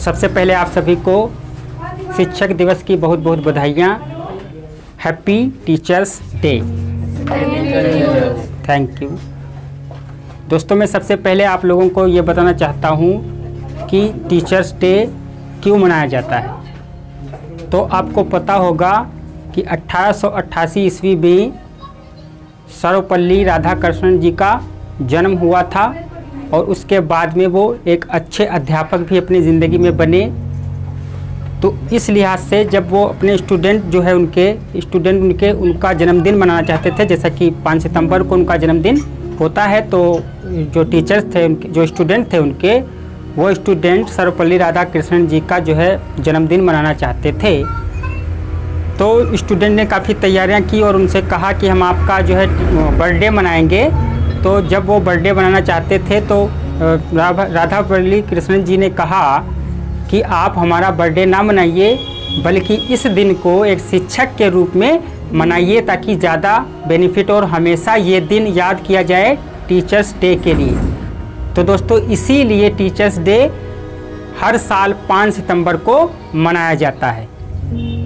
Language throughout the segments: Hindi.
सबसे पहले आप सभी को शिक्षक दिवस की बहुत बहुत बधाइयाँ। Happy teachers day. Thank you. दोस्तों, मैं सबसे पहले आप लोगों को ये बताना चाहता हूँ कि टीचर्स डे क्यों मनाया जाता है। तो आपको पता होगा कि 1888 ईस्वी में सर्वपल्ली राधाकृष्णन जी का जन्म हुआ था और उसके बाद में वो एक अच्छे अध्यापक भी अपनी ज़िंदगी में बने। तो इस लिहाज से जब वो अपने स्टूडेंट जो है उनका जन्मदिन मनाना चाहते थे, जैसा कि 5 सितंबर को उनका जन्मदिन होता है, तो जो टीचर्स थे जो स्टूडेंट थे वो स्टूडेंट सर्वपल्ली राधाकृष्णन जी का जो है जन्मदिन मनाना चाहते थे। तो स्टूडेंट ने काफ़ी तैयारियां की और उनसे कहा कि हम आपका जो है बर्थडे मनाएंगे। तो जब वो बर्थडे मनाना चाहते थे तो राधापल्ली कृष्णन जी ने कहा कि आप हमारा बर्थडे ना मनाइए, बल्कि इस दिन को एक शिक्षक के रूप में मनाइए ताकि ज़्यादा बेनिफिट और हमेशा ये दिन याद किया जाए टीचर्स डे के लिए। तो दोस्तों, इसीलिए टीचर्स डे हर साल 5 सितंबर को मनाया जाता है।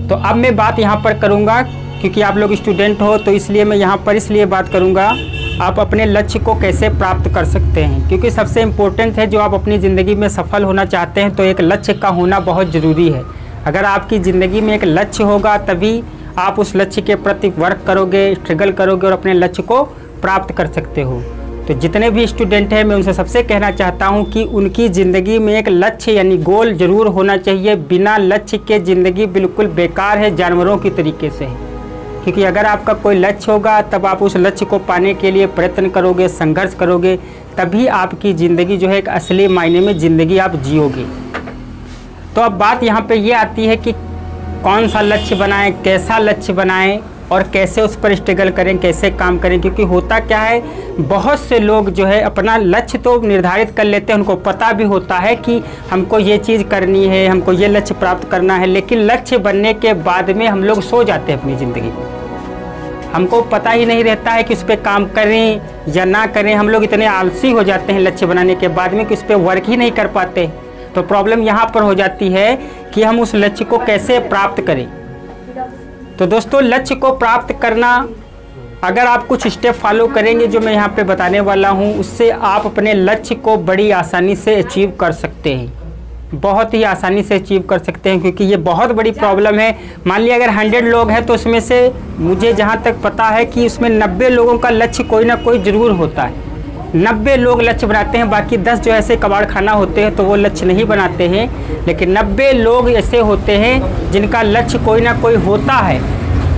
तो अब मैं बात यहाँ पर करूँगा, क्योंकि आप लोग स्टूडेंट हो तो इसलिए मैं यहाँ पर इसलिए बात करूँगा आप अपने लक्ष्य को कैसे प्राप्त कर सकते हैं। क्योंकि सबसे इम्पोर्टेंट है, जो आप अपनी ज़िंदगी में सफल होना चाहते हैं तो एक लक्ष्य का होना बहुत ज़रूरी है। अगर आपकी ज़िंदगी में एक लक्ष्य होगा तभी आप उस लक्ष्य के प्रति वर्क करोगे, स्ट्रगल करोगे और अपने लक्ष्य को प्राप्त कर सकते हो। तो जितने भी स्टूडेंट हैं मैं उनसे सबसे कहना चाहता हूं कि उनकी ज़िंदगी में एक लक्ष्य यानी गोल ज़रूर होना चाहिए। बिना लक्ष्य के ज़िंदगी बिल्कुल बेकार है, जानवरों की तरीके से है। क्योंकि अगर आपका कोई लक्ष्य होगा तब आप उस लक्ष्य को पाने के लिए प्रयत्न करोगे, संघर्ष करोगे, तभी आपकी ज़िंदगी जो है एक असली मायने में ज़िंदगी आप जियोगे। तो अब बात यहाँ पे ये आती है कि कौन सा लक्ष्य बनाएं, कैसा लक्ष्य बनाएं और कैसे उस पर स्ट्रगल करें, कैसे काम करें। क्योंकि होता क्या है, बहुत से लोग जो है अपना लक्ष्य तो निर्धारित कर लेते हैं, उनको पता भी होता है कि हमको ये चीज़ करनी है, हमको ये लक्ष्य प्राप्त करना है, लेकिन लक्ष्य बनने के बाद में हम लोग सो जाते हैं अपनी ज़िंदगी में। हमको पता ही नहीं रहता है कि उस पर काम करें या ना करें। हम लोग इतने आलसी हो जाते हैं लक्ष्य बनाने के बाद में कि उस पर वर्क ही नहीं कर पाते। तो प्रॉब्लम यहाँ पर हो जाती है कि हम उस लक्ष्य को कैसे प्राप्त करें। तो दोस्तों, लक्ष्य को प्राप्त करना, अगर आप कुछ स्टेप फॉलो करेंगे जो मैं यहाँ पे बताने वाला हूँ, उससे आप अपने लक्ष्य को बड़ी आसानी से अचीव कर सकते हैं, बहुत ही आसानी से अचीव कर सकते हैं। क्योंकि ये बहुत बड़ी प्रॉब्लम है। मान लिया अगर 100 लोग हैं तो उसमें से मुझे जहाँ तक पता है कि उसमें 90 लोगों का लक्ष्य कोई ना कोई ज़रूर होता है। 90 लोग लक्ष्य बनाते हैं, बाकी 10 जो ऐसे कबाड़ खाना होते हैं तो वो लक्ष्य नहीं बनाते हैं। लेकिन 90 लोग ऐसे होते हैं जिनका लक्ष्य कोई ना कोई होता है,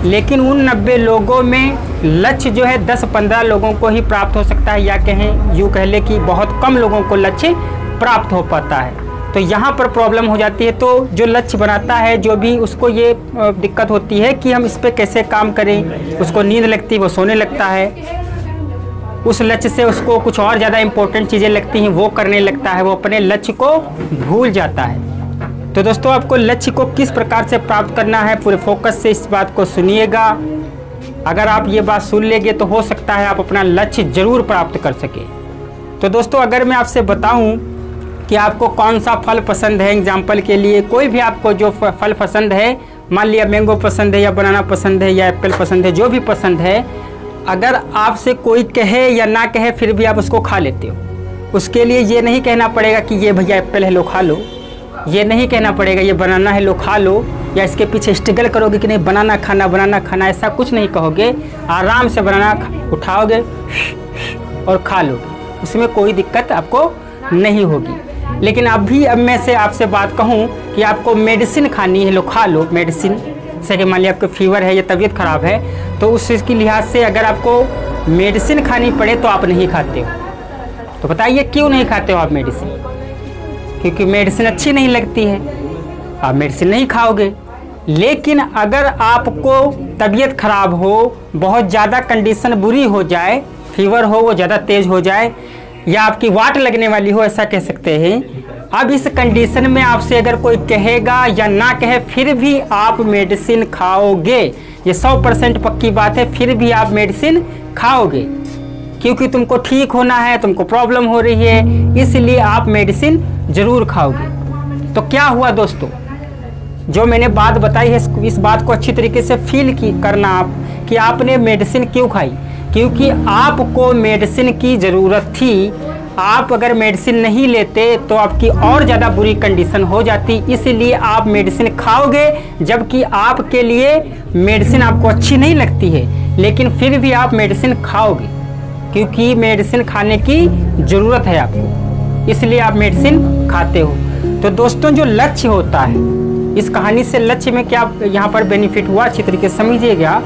लेकिन उन 90 लोगों में लक्ष्य जो है 10-15 लोगों को ही प्राप्त हो सकता है, या कहें यूँ कह ले कि बहुत कम लोगों को लक्ष्य प्राप्त हो पाता है। तो यहाँ पर प्रॉब्लम हो जाती है। तो जो लक्ष्य बनाता है, जो भी उसको ये दिक्कत होती है कि हम इस पर कैसे काम करें। उसको नींद लगती है, वो सोने लगता है। उस लक्ष्य से उसको कुछ और ज़्यादा इम्पोर्टेंट चीज़ें लगती हैं, वो करने लगता है, वो अपने लक्ष्य को भूल जाता है। तो दोस्तों, आपको लक्ष्य को किस प्रकार से प्राप्त करना है, पूरे फोकस से इस बात को सुनिएगा। अगर आप ये बात सुन लेंगे तो हो सकता है आप अपना लक्ष्य ज़रूर प्राप्त कर सके। तो दोस्तों, अगर मैं आपसे बताऊं कि आपको कौन सा फल पसंद है, एग्जाम्पल के लिए कोई भी आपको जो फल पसंद है, मान लिया मैंगो पसंद है या बनाना पसंद है या एप्पल पसंद है, जो भी पसंद है, अगर आपसे कोई कहे या ना कहे फिर भी आप उसको खा लेते हो। उसके लिए ये नहीं कहना पड़ेगा कि ये भैया एप्पल है लो खा लो, ये नहीं कहना पड़ेगा ये बनाना है लो खा लो, या इसके पीछे स्ट्रगल करोगे कि नहीं बनाना खाना, ऐसा कुछ नहीं कहोगे। आराम से बनाना उठाओगे और खा लो, उसमें कोई दिक्कत आपको नहीं होगी। लेकिन अब मैं से आपसे बात कहूँ कि आपको मेडिसिन खानी है, लो खा लो मेडिसिन। जैसे कि मान लिया आपको फीवर है या तबीयत ख़राब है, तो उस चीज़ की लिहाज से अगर आपको मेडिसिन खानी पड़े तो आप नहीं खाते हो। तो बताइए क्यों नहीं खाते हो आप मेडिसिन? क्योंकि मेडिसिन अच्छी नहीं लगती है, आप मेडिसिन नहीं खाओगे। लेकिन अगर आपको तबीयत ख़राब हो, बहुत ज़्यादा कंडीशन बुरी हो जाए, फीवर हो वो ज़्यादा तेज़ हो जाए, या आपकी वाट लगने वाली हो, ऐसा कह सकते हैं। अब इस कंडीशन में आपसे अगर कोई कहेगा या ना कहे फिर भी आप मेडिसिन खाओगे, ये 100% पक्की बात है, फिर भी आप मेडिसिन खाओगे। क्योंकि तुमको ठीक होना है, तुमको प्रॉब्लम हो रही है, इसलिए आप मेडिसिन ज़रूर खाओगे। तो क्या हुआ दोस्तों, जो मैंने बात बताई है इस बात को अच्छी तरीके से फील करना आप कि आपने मेडिसिन क्यों खाई। क्योंकि आपको मेडिसिन की ज़रूरत थी। आप अगर मेडिसिन नहीं लेते तो आपकी और ज़्यादा बुरी कंडीशन हो जाती, इसलिए आप मेडिसिन खाओगे, जबकि आपके लिए मेडिसिन आपको अच्छी नहीं लगती है, लेकिन फिर भी आप मेडिसिन खाओगे क्योंकि मेडिसिन खाने की ज़रूरत है आपको, इसलिए आप मेडिसिन खाते हो। तो दोस्तों, जो लक्ष्य होता है, इस कहानी से लक्ष्य में क्या यहाँ पर बेनिफिट हुआ अच्छी तरीके से समझिएगा।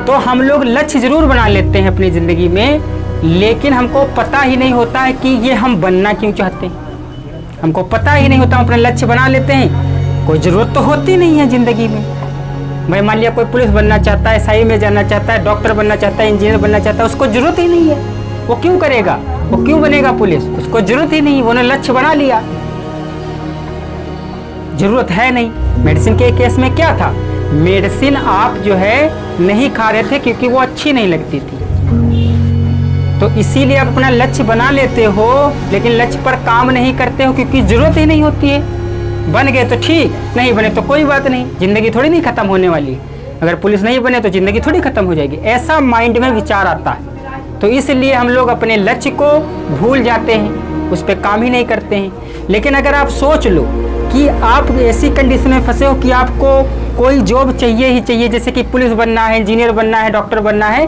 तो हम लोग लक्ष्य ज़रूर बना लेते हैं अपनी ज़िंदगी में, लेकिन हमको पता ही नहीं होता है कि ये हम बनना क्यों चाहते हैं। हमको पता ही नहीं होता, हम अपना लक्ष्य बना लेते हैं, कोई ज़रूरत तो होती नहीं है ज़िंदगी में। भाई मान लिया कोई पुलिस बनना चाहता है, SI में जाना चाहता है, डॉक्टर बनना चाहता है, इंजीनियर बनना चाहता है, उसको ज़रूरत ही नहीं है। वो क्यों करेगा, वो क्यों बनेगा पुलिस, उसको ज़रूरत ही नहीं, उन्होंने लक्ष्य बना लिया, ज़रूरत है नहीं। मेडिसिन के केस में क्या था, मेडिसिन आप जो है नहीं खा रहे थे क्योंकि वो अच्छी नहीं लगती थी, तो इसीलिए आप अपना लक्ष्य बना लेते हो, लेकिन लक्ष्य पर काम नहीं करते हो क्योंकि ज़रूरत ही नहीं होती है। बन गए तो ठीक, नहीं बने तो कोई बात नहीं, ज़िंदगी थोड़ी नहीं ख़त्म होने वाली। अगर पुलिस नहीं बने तो ज़िंदगी थोड़ी ख़त्म हो जाएगी, ऐसा माइंड में विचार आता है। तो इसलिए हम लोग अपने लक्ष्य को भूल जाते हैं, उस पर काम ही नहीं करते हैं। लेकिन अगर आप सोच लो कि आप ऐसी कंडीशन में फंसे हो कि आपको कोई जॉब चाहिए ही चाहिए, जैसे कि पुलिस बनना है, इंजीनियर बनना है, डॉक्टर बनना है,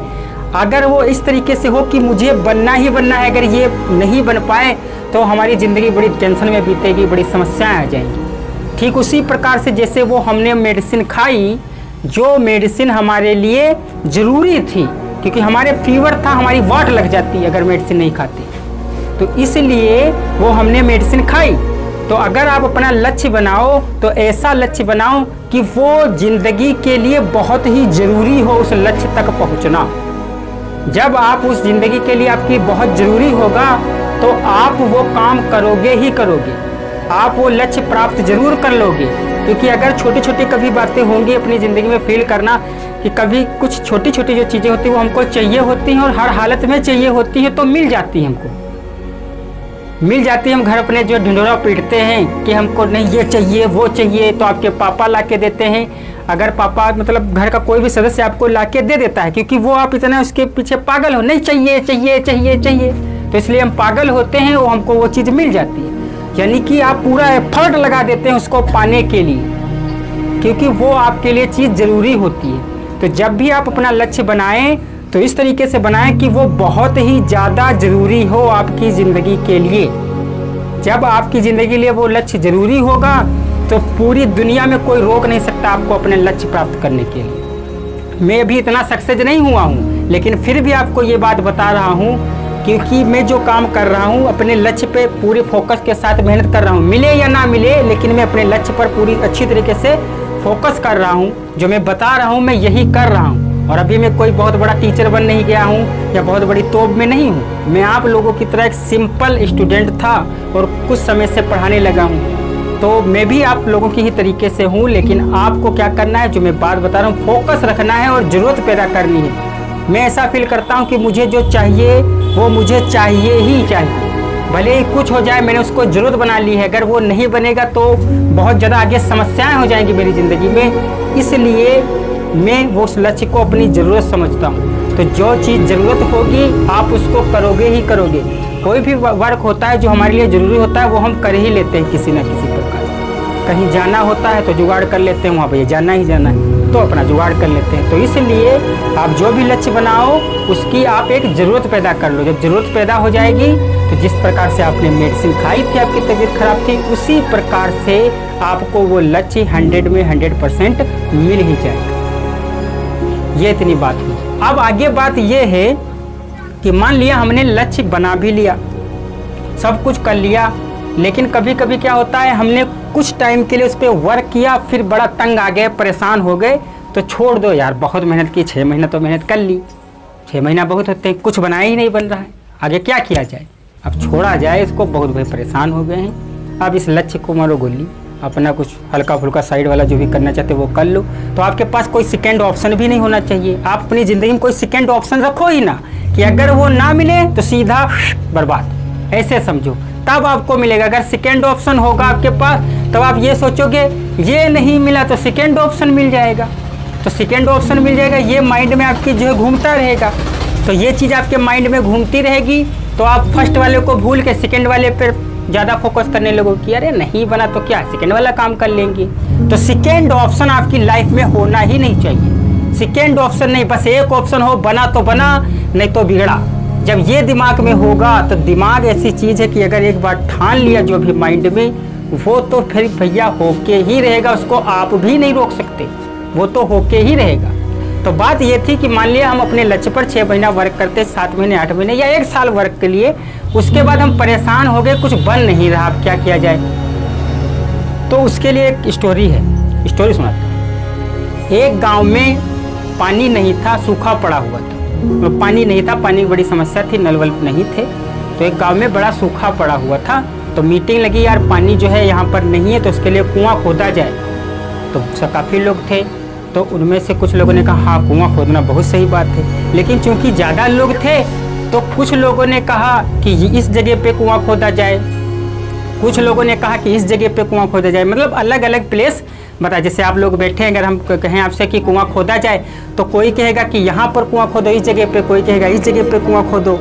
अगर वो इस तरीके से हो कि मुझे बनना ही बनना है, अगर ये नहीं बन पाए तो हमारी ज़िंदगी बड़ी टेंशन में बीतेगी, बड़ी समस्याएं आ जाएंगी। ठीक उसी प्रकार से जैसे वो हमने मेडिसिन खाई, जो मेडिसिन हमारे लिए ज़रूरी थी, क्योंकि हमारे फीवर था, हमारी वाट लग जाती अगर मेडिसिन नहीं खाते, तो इसलिए वो हमने मेडिसिन खाई। तो अगर आप अपना लक्ष्य बनाओ तो ऐसा लक्ष्य बनाओ कि वो जिंदगी के लिए बहुत ही ज़रूरी हो, उस लक्ष्य तक पहुंचना। जब आप उस जिंदगी के लिए आपकी बहुत ज़रूरी होगा तो आप वो काम करोगे ही करोगे, आप वो लक्ष्य प्राप्त जरूर कर लोगे। क्योंकि अगर छोटी छोटी कभी बातें होंगी अपनी ज़िंदगी में, फील करना कि कभी कुछ छोटी छोटी जो चीज़ें होती हैं वो हमको चाहिए होती हैं और हर हालत में चाहिए होती है, तो मिल जाती है, हमको मिल जाती है। हम घर अपने जो ढिंढोरा पीटते हैं कि हमको नहीं ये चाहिए वो चाहिए, तो आपके पापा ला के देते हैं। अगर पापा मतलब घर का कोई भी सदस्य आपको ला के दे देता है, क्योंकि वो आप इतना उसके पीछे पागल हो, नहीं चाहिए चाहिए चाहिए चाहिए, तो इसलिए हम पागल होते हैं, वो हमको वो चीज़ मिल जाती है। यानी कि आप पूरा एफर्ट लगा देते हैं उसको पाने के लिए, क्योंकि वो आपके लिए चीज़ ज़रूरी होती है। तो जब भी आप अपना लक्ष्य बनाएं तो इस तरीके से बनाएं कि वो बहुत ही ज़्यादा ज़रूरी हो आपकी ज़िंदगी के लिए। जब आपकी ज़िंदगी के लिए वो लक्ष्य ज़रूरी होगा तो पूरी दुनिया में कोई रोक नहीं सकता आपको अपने लक्ष्य प्राप्त करने के लिए। मैं भी इतना सक्सेस नहीं हुआ हूँ, लेकिन फिर भी आपको ये बात बता रहा हूँ, क्योंकि मैं जो काम कर रहा हूँ अपने लक्ष्य पे पूरे फोकस के साथ मेहनत कर रहा हूँ। मिले या ना मिले, लेकिन मैं अपने लक्ष्य पर पूरी अच्छी तरीके से फोकस कर रहा हूँ। जो मैं बता रहा हूँ मैं यही कर रहा हूँ। और अभी मैं कोई बहुत बड़ा टीचर बन नहीं गया हूँ या बहुत बड़ी तोप में नहीं हूँ। मैं आप लोगों की तरह एक सिंपल स्टूडेंट था और कुछ समय से पढ़ाने लगा हूँ। तो मैं भी आप लोगों की ही तरीके से हूँ, लेकिन आपको क्या करना है, जो मैं बात बता रहा हूँ, फोकस रखना है और ज़रूरत पैदा करनी है। मैं ऐसा फील करता हूँ कि मुझे जो चाहिए वो मुझे चाहिए ही चाहिए, भले ही कुछ हो जाए, मैंने उसको ज़रूरत बना ली है। अगर वो नहीं बनेगा तो बहुत ज़्यादा आगे समस्याएं हो जाएंगी मेरी ज़िंदगी में, इसलिए मैं वो उस लक्ष्य को अपनी ज़रूरत समझता हूँ। तो जो चीज़ ज़रूरत होगी आप उसको करोगे ही करोगे। कोई भी वर्क होता है जो हमारे लिए ज़रूरी होता है वो हम कर ही लेते हैं किसी न किसी प्रकार। कहीं जाना होता है तो जुगाड़ कर लेते हैं, वहाँ भैया जाना ही जाना है तो अपना जुगाड़ कर लेते हैं। तो इसलिए आप जो भी लक्ष्य बनाओ उसकी आप एक ज़रूरत पैदा कर लो। जब ज़रूरत पैदा हो जाएगी तो जिस प्रकार से आपने मेडिसिन खाई थी, आपकी तबीयत खराब थी, उसी प्रकार से आपको वो लक्ष्य 100 में 100% मिल ही जाएगा। ये इतनी बात हुई। अब आगे बात ये है कि मान लिया हमने लक्ष्य बना भी लिया, सब कुछ कर लिया, लेकिन कभी कभी क्या होता है, हमने कुछ टाइम के लिए उस पर वर्क किया, फिर बड़ा तंग आ गए, परेशान हो गए, तो छोड़ दो यार, बहुत मेहनत की, 6 महीना तो मेहनत कर ली, 6 महीना बहुत होते हैं, कुछ बनाया ही नहीं बन रहा है, आगे क्या किया जाए, अब छोड़ा जाए इसको, बहुत भाई परेशान हो गए हैं। अब इस लक्ष्य को मारो गोली, अपना कुछ हल्का फुल्का साइड वाला जो भी करना चाहते वो कर लो। तो आपके पास कोई सेकेंड ऑप्शन भी नहीं होना चाहिए। आप अपनी ज़िंदगी में कोई सेकेंड ऑप्शन रखो ही ना, कि अगर वो ना मिले तो सीधा बर्बाद, ऐसे समझो। तब आपको मिलेगा। अगर सेकेंड ऑप्शन होगा आपके पास तब आप ये सोचोगे ये नहीं मिला तो सेकेंड ऑप्शन मिल जाएगा, तो सेकेंड ऑप्शन मिल जाएगा, ये माइंड में आपकी जो है घूमता रहेगा। तो ये चीज़ आपके माइंड में घूमती रहेगी तो आप फर्स्ट वाले को भूल के सेकेंड वाले पर ज़्यादा फोकस करने लगो कि अरे नहीं बना तो क्या, सेकेंड वाला काम कर लेंगे। तो सेकेंड ऑप्शन आपकी लाइफ में होना ही नहीं चाहिए। सेकेंड ऑप्शन नहीं, बस एक ऑप्शन हो, बना तो बना नहीं तो बिगड़ा। जब ये दिमाग में होगा तो दिमाग ऐसी चीज़ है कि अगर एक बार ठान लिया जो भी माइंड में, वो तो फिर भैया होके ही रहेगा, उसको आप भी नहीं रोक सकते, वो तो होके ही रहेगा। तो बात ये थी कि मान लिया हम अपने लक्ष्य पर 6 महीना वर्क करते, 7 महीने 8 महीने या 1 साल वर्क के लिए, उसके बाद हम परेशान हो गए, कुछ बन नहीं रहा, अब क्या किया जाए। तो उसके लिए एक स्टोरी है, स्टोरी सुनाता हूँ। एक गांव में पानी नहीं था, सूखा पड़ा हुआ था, तो पानी नहीं था, पानी की बड़ी समस्या थी, नल वल नहीं थे। तो एक गाँव में बड़ा सूखा पड़ा हुआ था, तो मीटिंग लगी, यार पानी जो है यहाँ पर नहीं है तो उसके लिए कुआँ खोदा जाए। तो काफ़ी लोग थे, तो उनमें से कुछ लोगों ने कहा हाँ कुआँ खोदना बहुत सही बात है, लेकिन चूंकि ज़्यादा लोग थे तो कुछ लोगों ने कहा कि इस जगह पे कुआँ खोदा जाए, कुछ लोगों ने कहा कि इस जगह पे कुआँ खोदा जाए, मतलब अलग अलग प्लेस बता। जैसे आप लोग बैठे हैं, अगर हम कहें आपसे कि कुआँ खोदा जाए तो कोई कहेगा कि यहाँ पर कुआँ खोदो इस जगह पे, कोई कहेगा इस जगह पे कुआँ खोदो।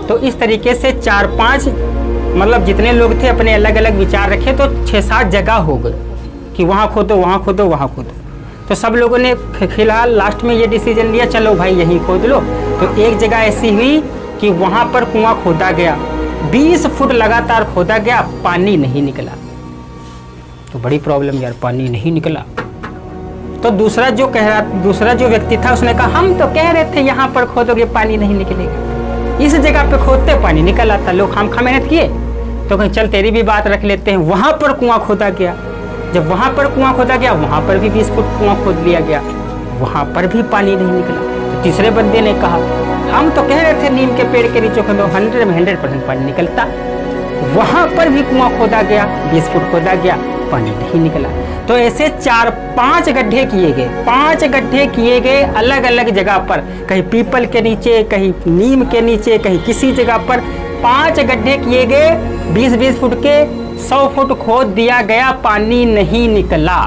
तो इस तरीके से 4-5 मतलब जितने लोग थे अपने अलग अलग विचार रखे, तो 6-7 जगह हो गए कि वहाँ खोदो वहाँ खोदो वहाँ खोदो। तो सब लोगों ने फिलहाल लास्ट में ये डिसीजन लिया चलो भाई यहीं खोद लो। तो एक जगह ऐसी हुई कि वहाँ पर कुआँ खोदा गया, 20 फुट लगातार खोदा गया, पानी नहीं निकला। तो बड़ी प्रॉब्लम यार, पानी नहीं निकला। तो दूसरा जो व्यक्ति था उसने कहा हम तो कह रहे थे यहाँ पर खोदोगे पानी नहीं निकलेगा, इस जगह पे खोदते पानी निकल आता। लोग खामखा मेहनत किए, तो कहीं चल तेरी भी बात रख लेते हैं। वहाँ पर कुआँ खोदा गया, जब वहाँ पर कुआँ खोदा गया वहाँ पर भी 20 फुट कुआँ खोद लिया गया, वहाँ पर भी पानी नहीं निकला। तो तीसरे बंदे ने कहा हम तो कह रहे थे नीम के पेड़ के नीचे खोदो, 100 में 100% पानी निकलता। वहाँ पर भी कुआँ खोदा गया, 20 फुट खोदा गया, पानी नहीं निकला। तो ऐसे 4-5 गड्ढे किए गए, 5 गड्ढे किए गए अलग अलग जगह पर, कहीं पीपल के नीचे, कहीं नीम के नीचे, कहीं किसी जगह पर 5 गड्ढे किए गए, 20-20 फुट के, 100 फुट खोद दिया गया, पानी नहीं निकला।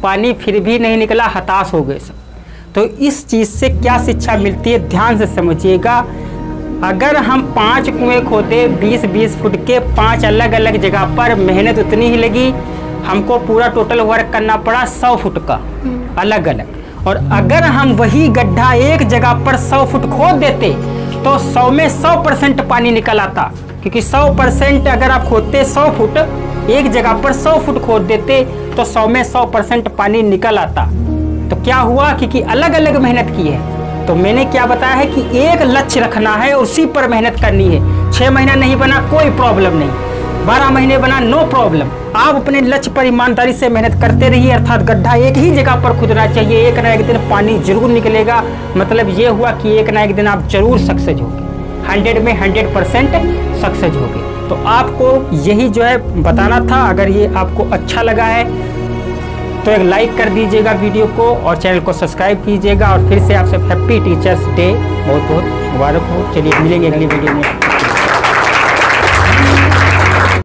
पानी फिर भी नहीं निकला, हताश हो गए सब। तो इस चीज़ से क्या शिक्षा मिलती है, ध्यान से समझिएगा। अगर हम 5 कुएं खोदे 20-20 फुट के, 5 अलग अलग जगह पर, मेहनत उतनी ही लगी, हमको पूरा टोटल वर्क करना पड़ा 100 फुट का अलग अलग। और अगर हम वही गड्ढा एक जगह पर 100 फुट खोद देते तो 100 में 100% पानी निकल आता, क्योंकि 100% अगर आप खोदते 100 फुट एक जगह पर 100 फुट खोद देते तो 100 में 100% पानी निकल आता। तो क्या हुआ, क्योंकि अलग अलग मेहनत की है। तो मैंने क्या बताया है कि एक लक्ष्य रखना है, उसी पर मेहनत करनी है। 6 महीना नहीं बना कोई प्रॉब्लम नहीं, 12 महीने बना नो प्रॉब्लम। आप अपने लक्ष्य पर ईमानदारी से मेहनत करते रहिए, अर्थात गड्ढा एक ही जगह पर खुदना चाहिए। एक ना एक दिन पानी जरूर निकलेगा। मतलब ये हुआ कि एक ना एक दिन आप जरूर सक्सेस होंगे, 100 में 100% सक्सेस होंगे। तो आपको यही जो है बताना था। अगर ये आपको अच्छा लगा है तो एक लाइक कर दीजिएगा वीडियो को, और चैनल को सब्सक्राइब कीजिएगा। और फिर से आपसे हैप्पी टीचर्स डे बहुत बहुत मुबारक हो। चलिए मिलेंगे अगली वीडियो में।